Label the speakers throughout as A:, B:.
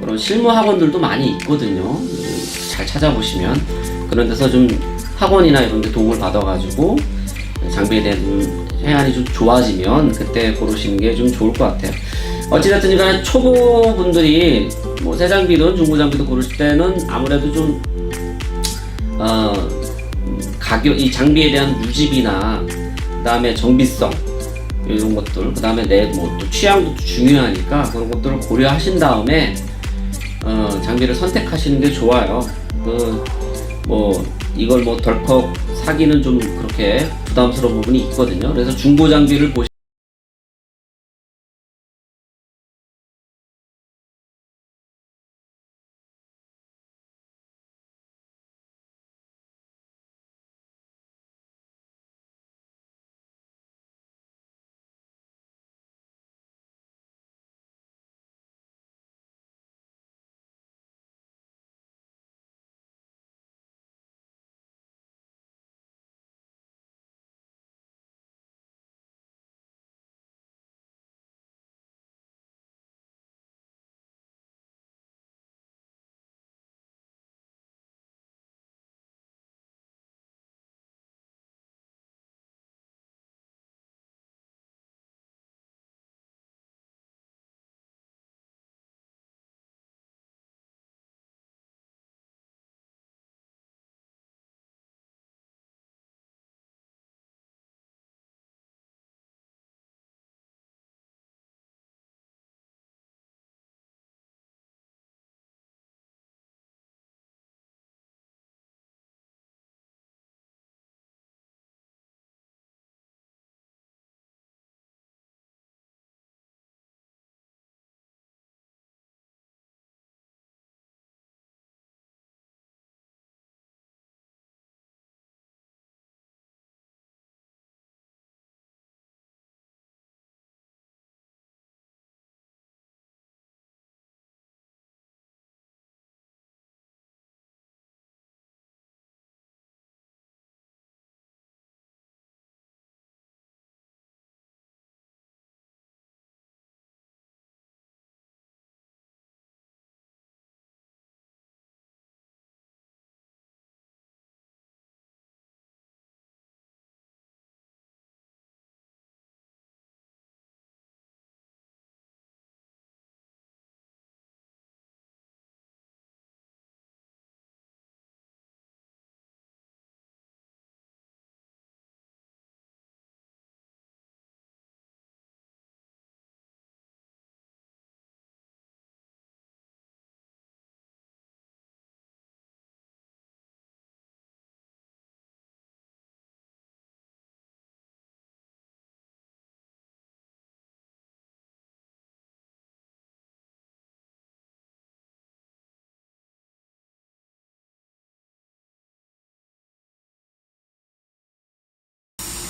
A: 그런 실무 학원들도 많이 있거든요. 잘 찾아보시면 그런 데서 좀 학원이나 이런 데 도움을 받아가지고 장비에 대한 해안이 좀 좋아지면 그때 고르시는 게 좀 좋을 것 같아요. 어찌됐든 간에 초보분들이 뭐 새 장비든 중고 장비도 고르실 때는 아무래도 좀 가격, 이 장비에 대한 유지비나 그 다음에 정비성 이런 것들, 그 다음에 내 뭐 또 취향도 중요하니까 그런 것들을 고려하신 다음에 장비를 선택하시는 게 좋아요. 뭐 이걸 뭐 덜컥 사기는 좀 그렇게 부담스러운 부분이 있거든요. 그래서 중고 장비를 보시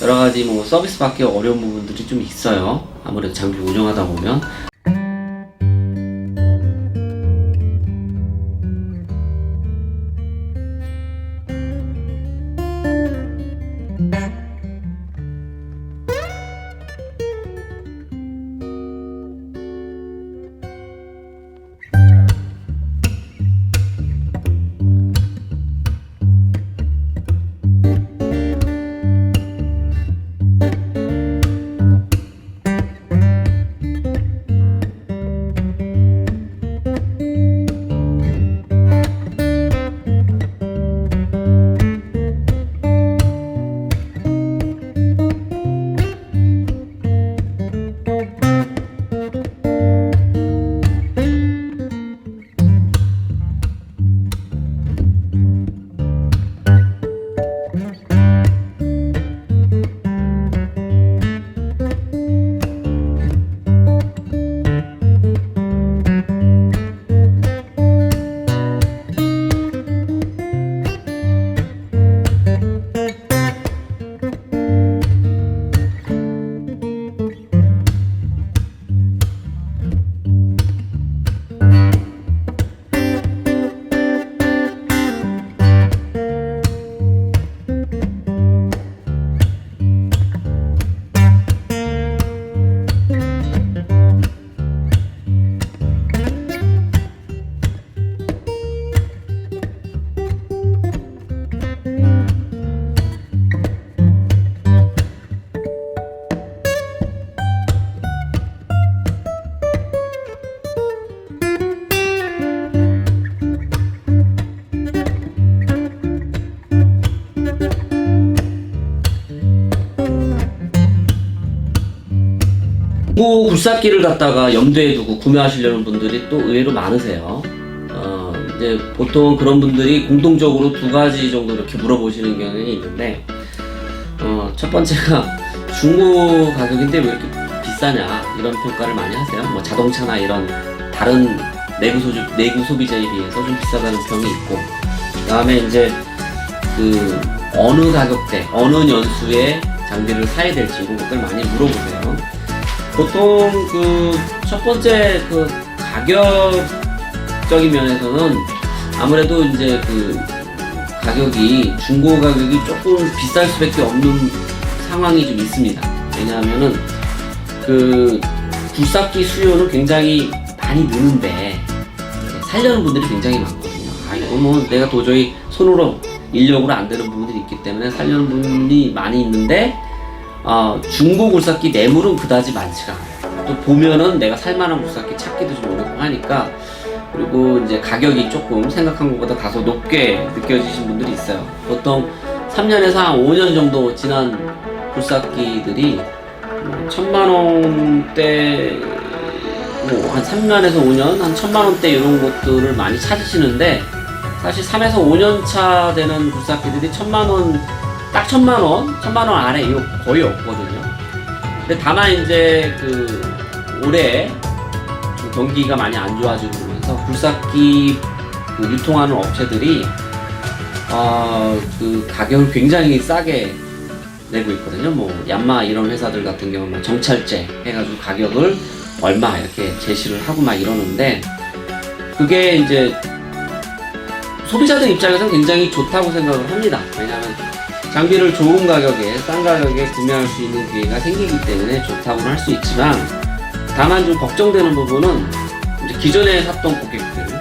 A: 여러 가지 뭐 서비스 받기 어려운 부분들이 좀 있어요. 아무래도 장비 운영하다 보면. 중고 굴삭기를 갖다가 염두에 두고 구매하시려는 분들이 또 의외로 많으세요. 이제 보통 그런 분들이 공통적으로 두 가지 정도 이렇게 물어보시는 경향이 있는데, 첫 번째가 중고 가격인데 왜 이렇게 비싸냐 이런 평가를 많이 하세요. 뭐 자동차나 이런 다른 내구 소비자에 비해서 좀 비싸다는 평이 있고, 그 다음에 이제 그 어느 가격대, 어느 연수에 장비를 사야 될지 이런 것들 많이 물어보세요. 보통 그 첫 번째 그 가격적인 면에서는 아무래도 이제 그 가격이 중고 가격이 조금 비쌀 수밖에 없는 상황이 좀 있습니다. 왜냐하면은 그 굴삭기 수요는 굉장히 많이 느는데 살려는 분들이 굉장히 많거든요. 이거 뭐 내가 도저히 손으로 인력으로 안 되는 부분들이 있기 때문에 살려는 분이 많이 있는데, 중고 굴삭기 매물은 그다지 많지가 않아요. 또 보면은 내가 살만한 굴삭기 찾기도 좀 어렵고 하니까, 그리고 이제 가격이 조금 생각한 것보다 다소 높게 느껴지신 분들이 있어요. 보통 3년에서 한 5년 정도 지난 굴삭기들이 1000만원대, 뭐 한 3년에서 5년, 한 1000만원대 이런 것들을 많이 찾으시는데, 사실 3에서 5년 차 되는 굴삭기들이 1000만원, 딱 1000만원 아래 이거 거의 없거든요. 근데 다만 이제 그 올해 좀 경기가 많이 안 좋아지고 그러면서 굴삭기 그 유통하는 업체들이 그 가격을 굉장히 싸게 내고 있거든요. 뭐 얀마 이런 회사들 같은 경우는 뭐 정찰제 해가지고 가격을 얼마 이렇게 제시를 하고 막 이러는데, 그게 이제 소비자들 입장에서는 굉장히 좋다고 생각을 합니다. 왜냐하면 장비를 좋은 가격에, 싼 가격에 구매할 수 있는 기회가 생기기 때문에 좋다고는 할 수 있지만, 다만 좀 걱정되는 부분은 이제 기존에 샀던 고객들,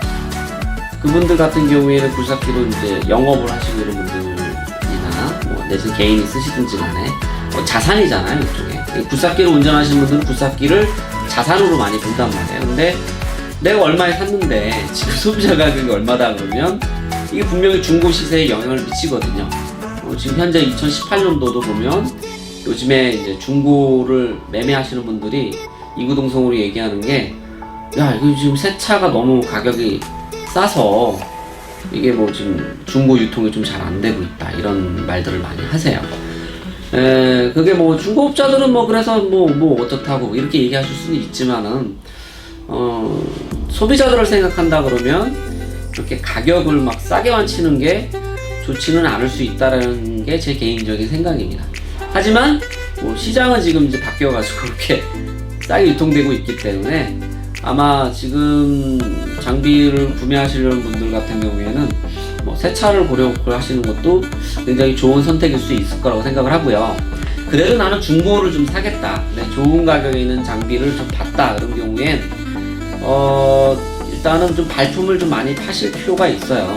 A: 그분들 같은 경우에는 굴삭기로 이제 영업을 하시고 이런 분들이나 뭐 내지 개인이 쓰시든지 간에 자산이잖아요, 일종의. 굴삭기를 운전하시는 분들은 굴삭기를 자산으로 많이 본단 말이에요. 근데 내가 얼마에 샀는데 지금 소비자 가격이 얼마다 그러면 이게 분명히 중고 시세에 영향을 미치거든요. 지금 현재 2018년도도 보면 요즘에 이제 중고를 매매하시는 분들이 이구동성으로 얘기하는 게, 야, 이거 지금 새 차가 너무 가격이 싸서 이게 뭐 지금 중고 유통이 좀 잘 안 되고 있다, 이런 말들을 많이 하세요. 그게 뭐 중고업자들은 뭐 그래서 뭐 어떻다고 이렇게 얘기하실 수는 있지만은, 소비자들을 생각한다 그러면 그렇게 가격을 막 싸게 완치는 게 좋지는 않을 수 있다는 게 제 개인적인 생각입니다. 하지만 뭐 시장은 지금 이제 바뀌어가지고 그렇게 싸게 유통되고 있기 때문에 아마 지금 장비를 구매하시려는 분들 같은 경우에는 뭐 새 차를 고려하시는 것도 굉장히 좋은 선택일 수 있을 거라고 생각을 하고요. 그래도 나는 중고를 좀 사겠다, 좋은 가격에 있는 장비를 좀 봤다, 그런 경우엔 일단은 좀 발품을 좀 많이 파실 필요가 있어요.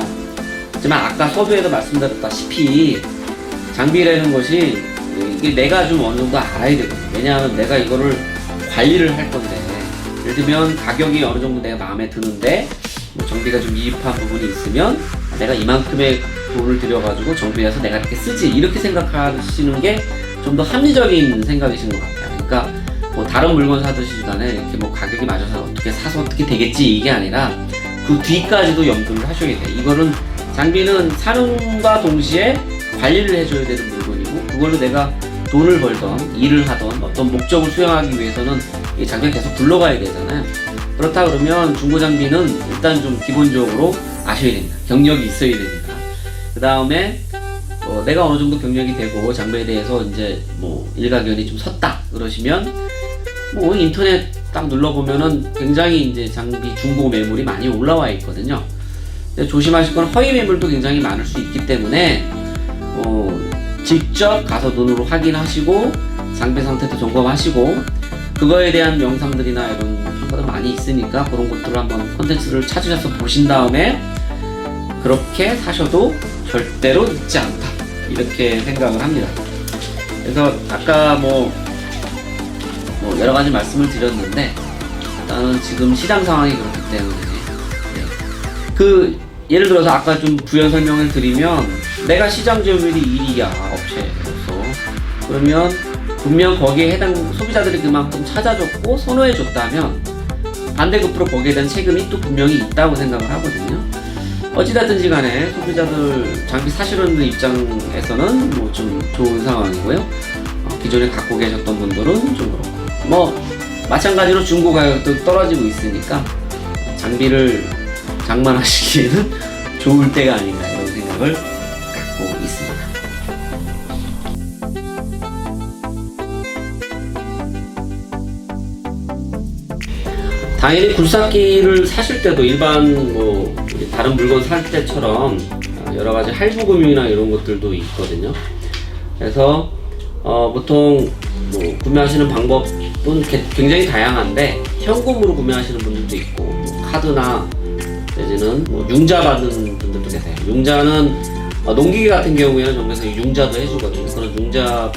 A: 하지만 아까 서두에도 말씀드렸다시피 장비라는 것이 이게 내가 좀 어느 정도 알아야 되거든요. 왜냐하면 내가 이거를 관리를 할 건데, 예를 들면 가격이 어느 정도 내가 마음에 드는데 뭐 정비가 좀 미흡한 부분이 있으면 내가 이만큼의 돈을 들여가지고 정비해서 내가 이렇게 쓰지, 이렇게 생각하시는 게 좀 더 합리적인 생각이신 것 같아요. 그러니까 뭐 다른 물건 사듯이 간에 이렇게 뭐 가격이 맞아서 어떻게 사서 어떻게 되겠지, 이게 아니라 그 뒤까지도 염두를 하셔야 돼요. 이거는 장비는 사는과 동시에 관리를 해줘야 되는 물건이고, 그걸로 내가 돈을 벌던 일을 하던 어떤 목적을 수행하기 위해서는 이 장비가 계속 굴러가야 되잖아요. 그렇다 그러면 중고 장비는 일단 좀 기본적으로 아셔야 됩니다. 경력이 있어야 됩니다. 그 다음에 내가 어느 정도 경력이 되고 장비에 대해서 이제 뭐 일가견이 좀 섰다 그러시면 뭐 인터넷 딱 눌러보면은 굉장히 이제 장비 중고 매물이 많이 올라와 있거든요. 근데 조심하실 건 허위 매물도 굉장히 많을 수 있기 때문에 직접 가서 눈으로 확인하시고 장비 상태도 점검하시고, 그거에 대한 영상들이나 이런 평가도 많이 있으니까 그런 것들을 한번 콘텐츠를 찾으셔서 보신 다음에 그렇게 사셔도 절대로 늦지 않다, 이렇게 생각을 합니다. 그래서 아까 뭐 여러 가지 말씀을 드렸는데, 일단은 지금 시장 상황이 그렇기 때문에 예를 들어서 아까 좀 부연 설명을 드리면, 내가 시장 점유율이 1위야 업체로서, 그러면 분명 거기에 해당 소비자들이 그만큼 찾아줬고 선호해줬다면 반대급부로 거기에 대한 세금이 또 분명히 있다고 생각을 하거든요. 어찌됐든지 간에 소비자들 장비 사시는 입장에서는 뭐 좀 좋은 상황이고요. 기존에 갖고 계셨던 분들은 좀 그렇고, 뭐 마찬가지로 중고 가격도 떨어지고 있으니까 장비를 장만하시기에는 좋을 때가 아닌가, 이런 생각을 갖고 있습니다. 당연히 굴삭기를 사실 때도 일반 뭐 다른 물건 살 때처럼 여러 가지 할부 금융이나 이런 것들도 있거든요. 그래서 보통 뭐 구매하시는 방법은 굉장히 다양한데, 현금으로 구매하시는 분들도 있고, 뭐 카드나 내지는 뭐 융자 받는 분들도 계세요. 융자는 농기계 같은 경우에는 정부에서 융자도 해주거든요. 그런 융자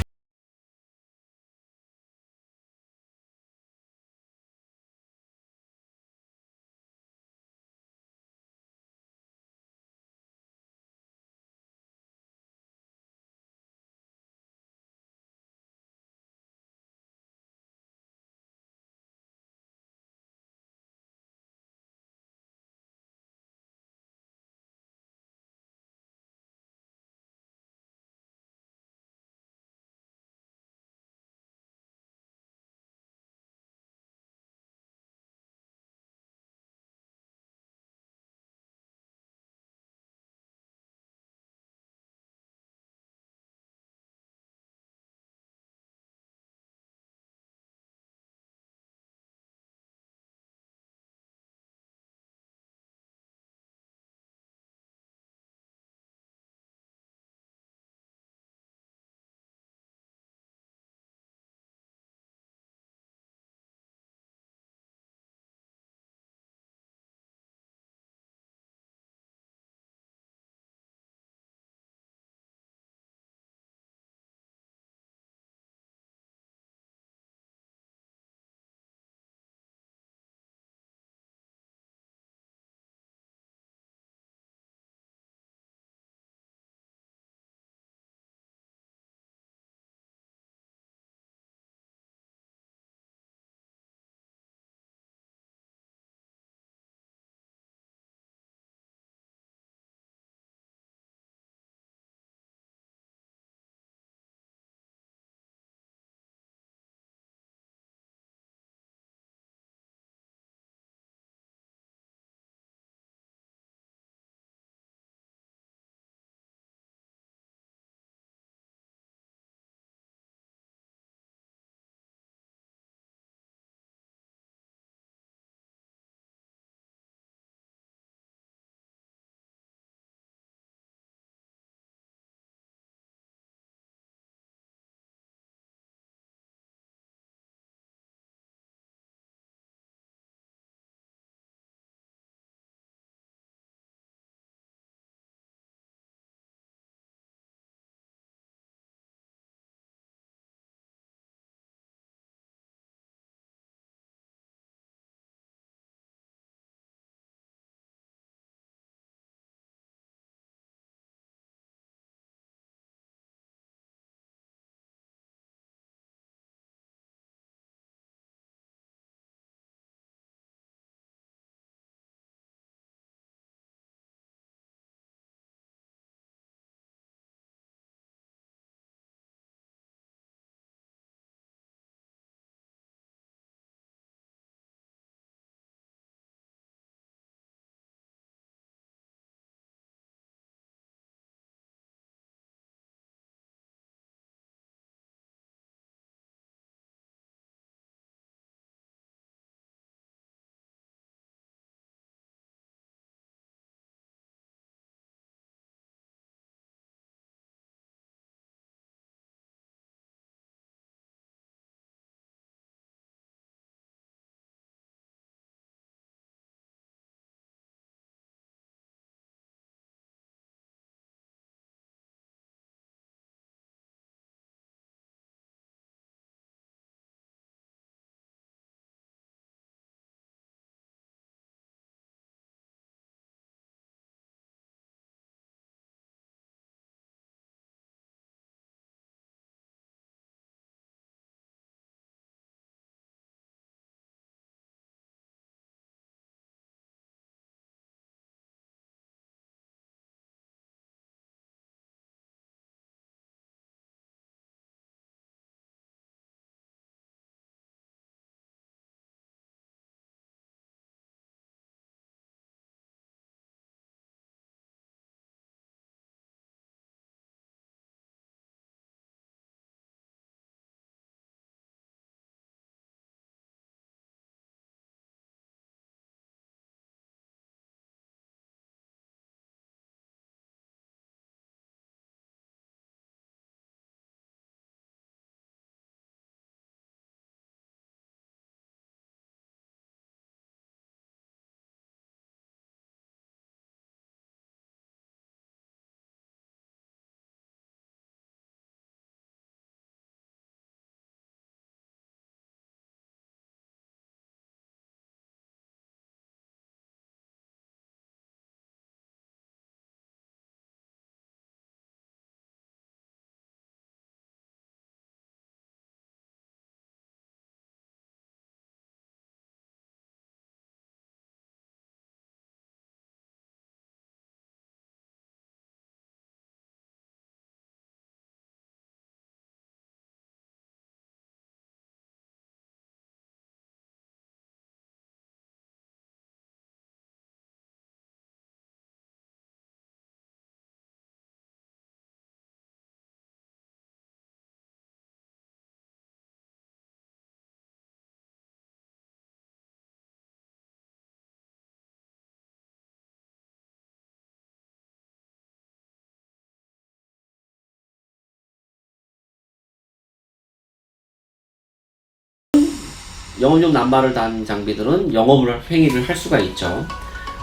A: 영업용 낱말을 단 장비들은 영업을 행위를 할 수가 있죠.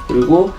A: 그리고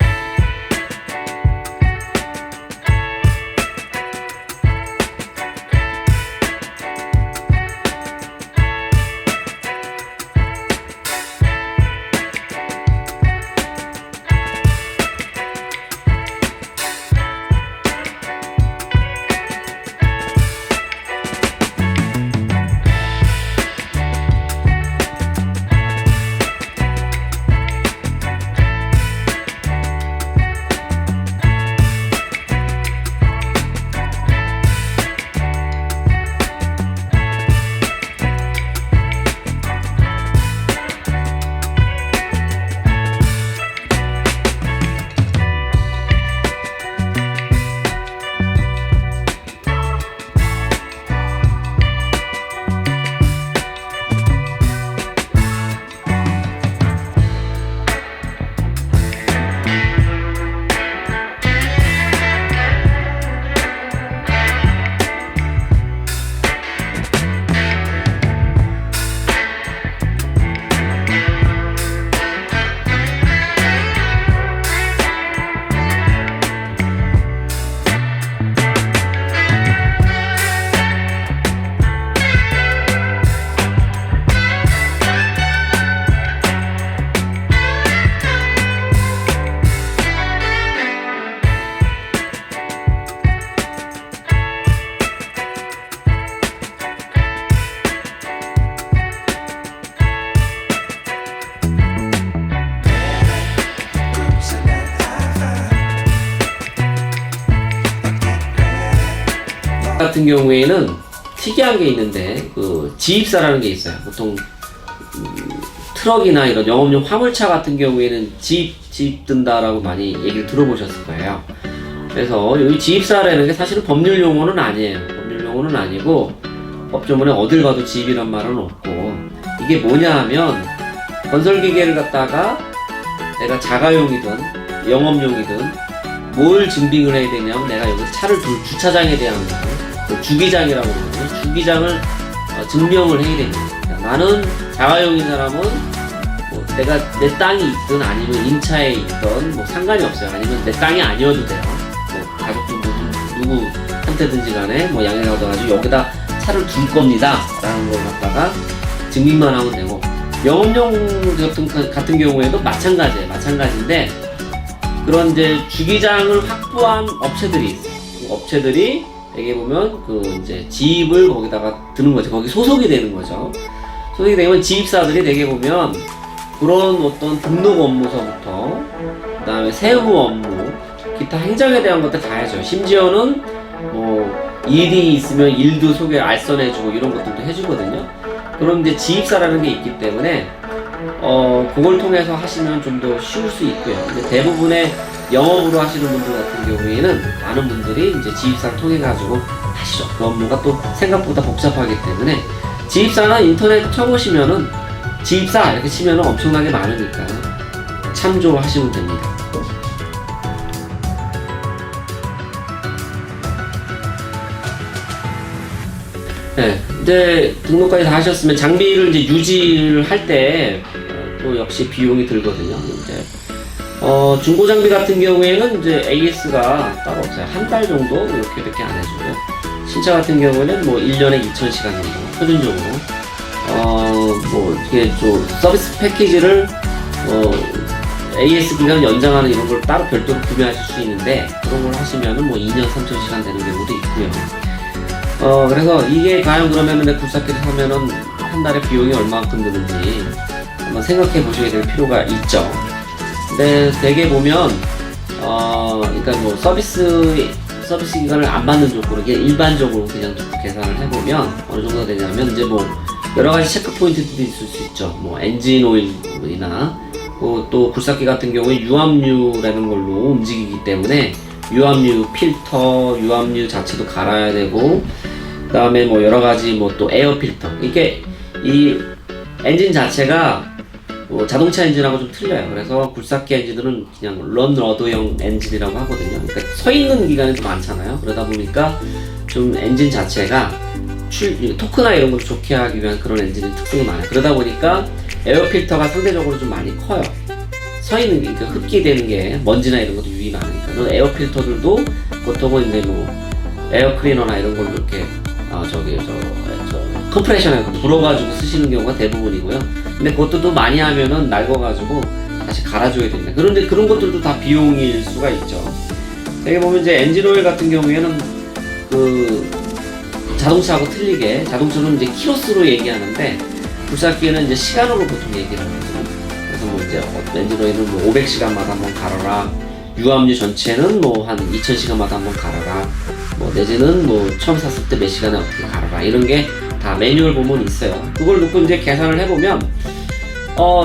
A: 같은 경우에는 특이한 게 있는데 그 지입사라는 게 있어요. 보통 트럭이나 이런 영업용 화물차 같은 경우에는 지입 든다라고 많이 얘기를 들어보셨을 거예요. 그래서 여기 지입사라는 게 사실은 법률 용어는 아니에요. 법률 용어는 아니고 법조문에 어딜 가도 지입이란 말은 없고, 이게 뭐냐 하면 건설기계를 갖다가 내가 자가용이든 영업용이든 뭘 증빙을 해야 되냐면, 내가 여기서 차를 둘 주차장에 대한 거, 주기장이라고 그러거든요. 주기장을 증명을 해야 됩니다. 그러니까 나는 자가용인 사람은 뭐 내가 내 땅이 있든 아니면 임차에 있든 뭐 상관이 없어요. 아니면 내 땅이 아니어도 돼요. 뭐 가족분 누구한테든지 간에 뭐 양해 가져가지고 여기다 차를 둘 겁니다 라는 걸 갖다가 증빙만 하면 되고, 영업용 같은 경우에도 마찬가지예요. 마찬가지인데, 그런 이제 주기장을 확보한 업체들이 있어요. 업체들이 되게 보면 그 이제 지입을 거기다가 드는 거죠. 거기 소속이 되는 거죠. 소속이 되면 지입사들이 되게 보면 그런 어떤 등록 업무서부터 그다음에 세무 업무, 기타 행정에 대한 것들 다 해줘요. 심지어는 뭐 일이 있으면 일도 알선해주고 이런 것들도 해주거든요. 그런 이제 지입사라는 게 있기 때문에 그걸 통해서 하시면 좀 더 쉬울 수 있고요. 근데 대부분의 영업으로 하시는 분들 같은 경우에는 많은 분들이 이제 지입사를 통해 가지고 하시죠. 그 업무가 또 생각보다 복잡하기 때문에 지입사는 인터넷 쳐보시면은 지입사 이렇게 치면은 엄청나게 많으니까 참조하시면 됩니다. 네, 이제 등록까지 다 하셨으면 장비를 이제 유지를 할 때 또 역시 비용이 들거든요. 이제 중고 장비 같은 경우에는 이제 AS가 따로 없어요. 한 달 정도 이렇게 안 해주고요. 신차 같은 경우에는 뭐 1년에 2,000시간 정도 표준적으로 뭐 이게 좀 서비스 패키지를 AS 기간 연장하는 이런 걸 따로 별도로 구매하실 수 있는데, 그런 걸 하시면은 뭐 2년 3,000시간 되는 경우도 있고요. 그래서 이게 과연 그러면은 내 굴삭기를 사면은 한 달에 비용이 얼마만큼 드는지 한번 생각해 보셔야 될 필요가 있죠. 근데 대개 보면 그러니까 뭐 서비스 기간을 안 받는 조건으로 이게 일반적으로 그냥 계산을 해보면 어느 정도 되냐면, 이제 뭐 여러 가지 체크 포인트들이 있을 수 있죠. 뭐 엔진 오일이나 또 굴삭기 같은 경우에 유압유라는 걸로 움직이기 때문에 유압유 필터, 유압유 자체도 갈아야 되고, 그 다음에 뭐 여러 가지 뭐 또 에어 필터, 이게 이 엔진 자체가 자동차 엔진하고 좀 틀려요. 그래서 굴삭기 엔진들은 그냥 런러더형 엔진이라고 하거든요. 그러니까 서 있는 기간이 좀 많잖아요. 그러다 보니까 좀 엔진 자체가 토크나 이런 걸 좋게 하기 위한 그런 엔진의 특성이 많아요. 그러다 보니까 에어 필터가 상대적으로 좀 많이 커요. 서 있는 게, 그러니까 흡기되는 게 먼지나 이런 것도 유입이 많으니까. 그래서 에어 필터들도 보통은 이제 뭐 에어 클리너나 이런 걸로 이렇게 컴프레셔에 불어가지고 쓰시는 경우가 대부분이고요. 근데 그것도 또 많이 하면은 낡아가지고 다시 갈아줘야 됩니다. 그런데 그런 것들도 다 비용일 수가 있죠. 여기 보면 이제 엔진 오일 같은 경우에는 그 자동차하고 틀리게, 자동차는 이제 키로수로 얘기하는데 굴삭기는 이제 시간으로 보통 얘기를 하거든요. 그래서 뭐 이제 엔진 오일은 뭐 500시간마다 한번 갈아라, 유압류 전체는 뭐 한 2000시간마다 한번 갈아라, 뭐 내지는 뭐 처음 샀을 때 몇 시간에 어떻게 갈아라, 이런 게 다 매뉴얼 보면 있어요. 그걸 놓고 이제 계산을 해보면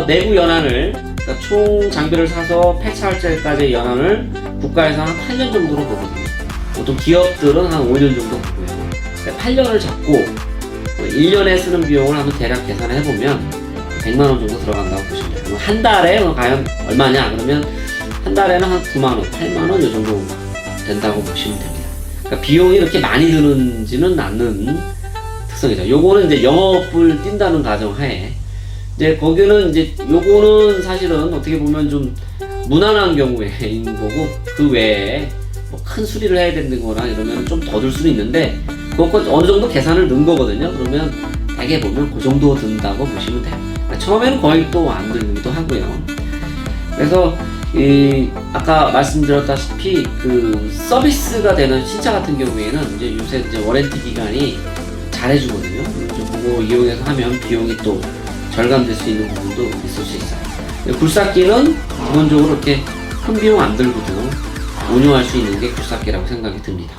A: 내부 연한을, 그러니까 총 장비를 사서 폐차할 때까지의 연한을 국가에서 한 8년 정도로 보거든요. 보통 기업들은 한 5년 정도 보고요. 8년을 잡고 1년에 쓰는 비용을 한번 대략 계산을 해보면 100만원 정도 들어간다고 보시면 돼요. 한 달에 과연 얼마냐? 그러면 한 달에는 한 9만원, 8만원 이 정도 된다고 보시면 됩니다. 그러니까 비용이 이렇게 많이 드는지는 않는 특성이죠. 요거는 이제 영업을 뛴다는 가정하에, 이제 거기는 이제 요거는 사실은 어떻게 보면 좀 무난한 경우에인 거고, 그 외에 뭐 큰 수리를 해야 된다거나 이러면 좀 더 들 수는 있는데, 그거 어느 정도 계산을 넣은 거거든요. 그러면 대개 보면 그 정도 든다고 보시면 돼요. 그러니까 처음에는 거의 또 안 들기도 하고요. 그래서 아까 말씀드렸다시피 그 서비스가 되는 신차 같은 경우에는 이제 요새 이제 워런티 기간이 잘해주거든요. 그거 이용해서 하면 비용이 또 절감될 수 있는 부분도 있을 수 있어요. 굴삭기는 기본적으로 이렇게 큰 비용 안 들고도 운용할 수 있는 게 굴삭기라고 생각이 듭니다.